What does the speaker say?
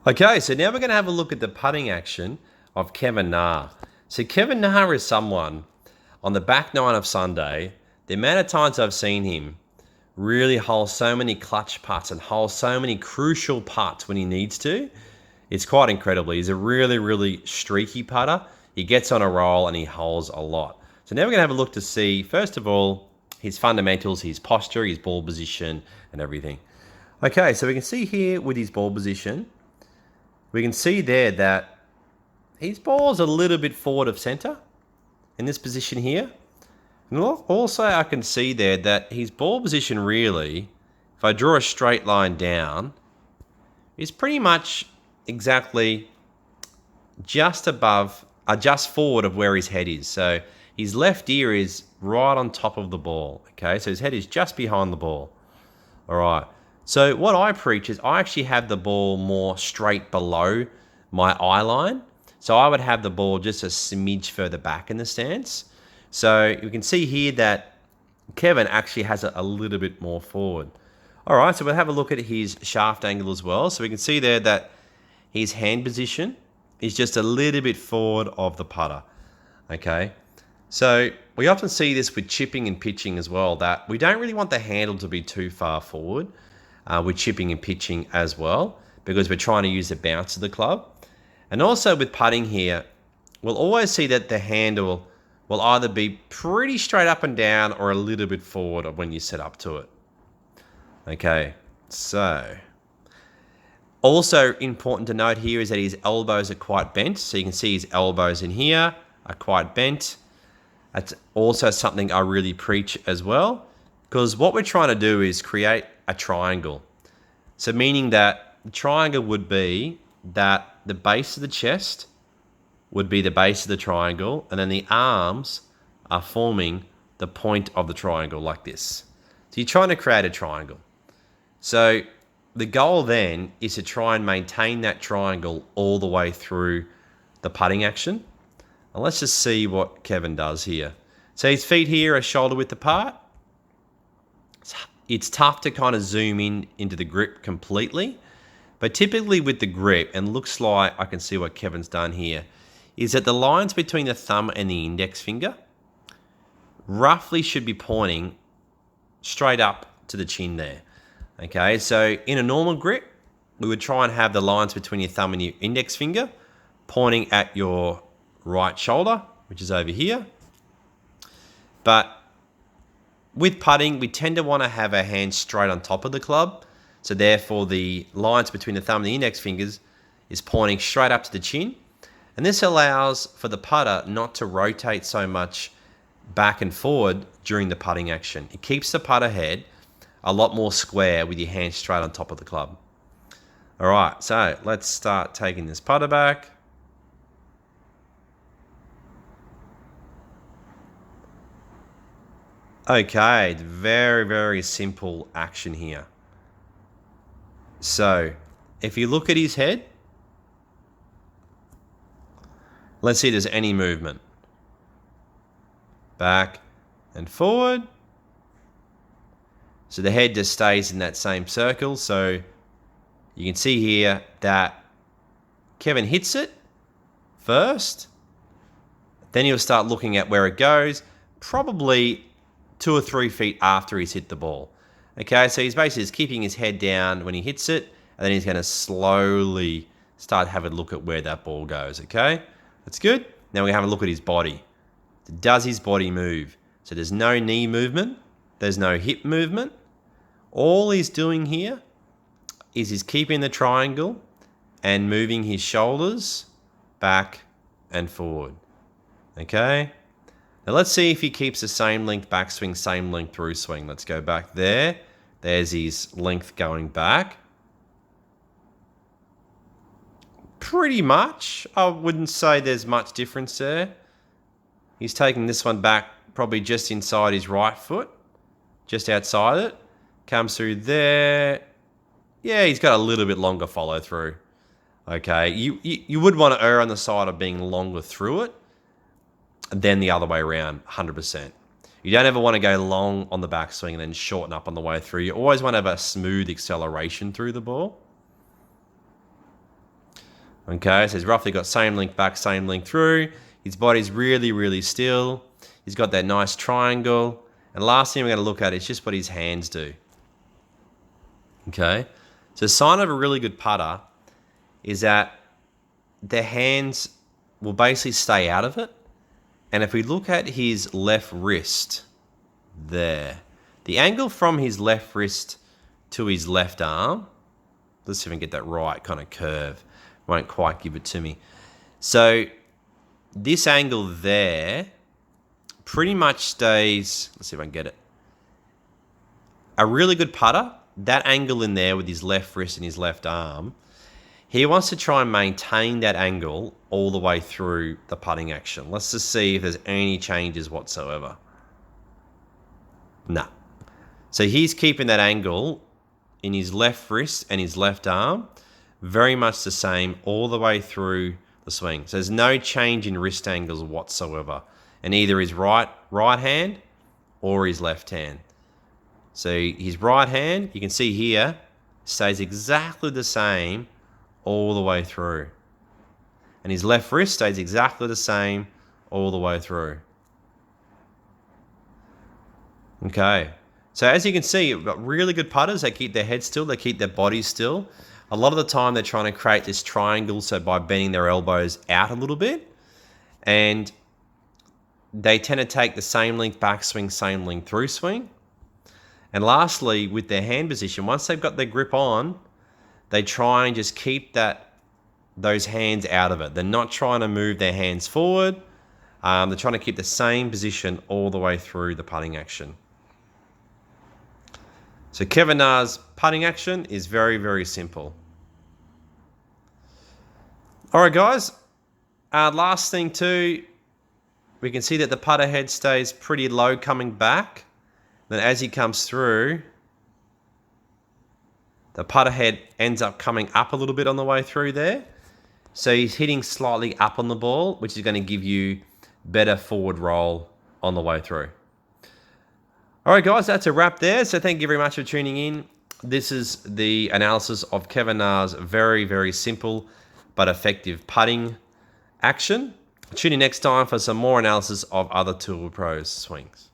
Okay, so now we're going to have a look at the putting action of Kevin Na. So Kevin Na is someone on the back nine of Sunday. The amount of times I've seen him really hole so many clutch putts and hole so many crucial putts when he needs to, it's quite incredible. He's a really, really streaky putter. He gets on a roll and he holes a lot. So now we're going to have a look to see, first of all, his fundamentals, his posture, his ball position, and everything. Okay, so we can see here with his ball position, we can see there that his ball's a little bit forward of centre in this position here. And also I can see there that his ball position really, if I draw a straight line down, is pretty much exactly just above, just forward of where his head is. So his left ear is right on top of the ball. Okay, so his head is just behind the ball. All right. So what I preach is I actually have the ball more straight below my eye line. So I would have the ball just a smidge further back in the stance. So you can see here that Kevin actually has it a little bit more forward. All right, so we'll have a look at his shaft angle as well. So we can see there that his hand position is just a little bit forward of the putter. Okay. So we often see this with chipping and pitching as well, that we don't really want the handle to be too far forward with chipping and pitching as well, because we're trying to use the bounce of the club. And also with putting here, we'll always see that the handle will either be pretty straight up and down or a little bit forward of when you set up to it. Okay, so also important to note here is that his elbows are quite bent. So you can see his elbows in here are quite bent. That's also something I really preach as well, because what we're trying to do is create a triangle. So meaning that the triangle would be that the base of the chest would be the base of the triangle, and then the arms are forming the point of the triangle like this. So you're trying to create a triangle. So the goal then is to try and maintain that triangle all the way through the putting action. And let's just see what Kevin does here. So his feet here are shoulder width apart. It's tough to kind of zoom in into the grip completely. But typically with the grip, and looks like I can see what Kevin's done here, is that the lines between the thumb and the index finger roughly should be pointing straight up to the chin there. Okay, so in a normal grip, we would try and have the lines between your thumb and your index finger pointing at your right shoulder, which is over here. But with putting, we tend to want to have our hands straight on top of the club. So therefore, the lines between the thumb and the index fingers is pointing straight up to the chin. And this allows for the putter not to rotate so much back and forward during the putting action. It keeps the putter head a lot more square with your hands straight on top of the club. All right, so let's start taking this putter back. Okay, very, very simple action here. So if you look at his head, let's see if there's any movement. Back and forward. So the head just stays in that same circle. So you can see here that Kevin hits it first. Then he'll start looking at where it goes, probably 2 or 3 feet after he's hit the ball. Okay, so he's basically just keeping his head down when he hits it, and then he's going to slowly start having a look at where that ball goes. Okay, that's good. Now we have a look at his body. Does his body move? So there's no knee movement. There's no hip movement. All he's doing here is he's keeping the triangle and moving his shoulders back and forward. Okay. Now let's see if he keeps the same length backswing, same length through swing. Let's go back there. There's his length going back. Pretty much. I wouldn't say there's much difference there. He's taking this one back probably just inside his right foot, just outside it. Comes through there. Yeah, he's got a little bit longer follow through. Okay, you would want to err on the side of being longer through it than the other way around, 100%. You don't ever want to go long on the backswing and then shorten up on the way through. You always want to have a smooth acceleration through the ball. Okay, so he's roughly got same length back, same length through. His body's really, really still. He's got that nice triangle. And last thing we're going to look at is just what his hands do. Okay, so a sign of a really good putter is that their hands will basically stay out of it. And if we look at his left wrist, there, the angle from his left wrist to his left arm, let's see if I can get that right kind of curve. Won't quite give it to me. So this angle there pretty much stays, let's see if I can get it. A really good putter, that angle in there with his left wrist and his left arm, he wants to try and maintain that angle all the way through the putting action. Let's just see if there's any changes whatsoever. No. So he's keeping that angle in his left wrist and his left arm very much the same all the way through the swing. So there's no change in wrist angles whatsoever. And either his right hand or his left hand. So his right hand, you can see here, stays exactly the same all the way through. And his left wrist stays exactly the same all the way through. Okay. So as you can see, you've got really good putters. They keep their head still. They keep their body still. A lot of the time, they're trying to create this triangle, so by bending their elbows out a little bit. And they tend to take the same length backswing, same length through swing. And lastly, with their hand position, once they've got their grip on, they try and just keep those hands out of it. They're not trying to move their hands forward. They're trying to keep the same position all the way through the putting action. So Kevin Na's putting action is very, very simple. All right, guys. Last thing too, we can see that the putter head stays pretty low coming back. Then as he comes through, the putter head ends up coming up a little bit on the way through there. So he's hitting slightly up on the ball, which is going to give you better forward roll on the way through. All right, guys, that's a wrap there. So thank you very much for tuning in. This is the analysis of Kevin Na's very, very simple but effective putting action. Tune in next time for some more analysis of other Tour Pros swings.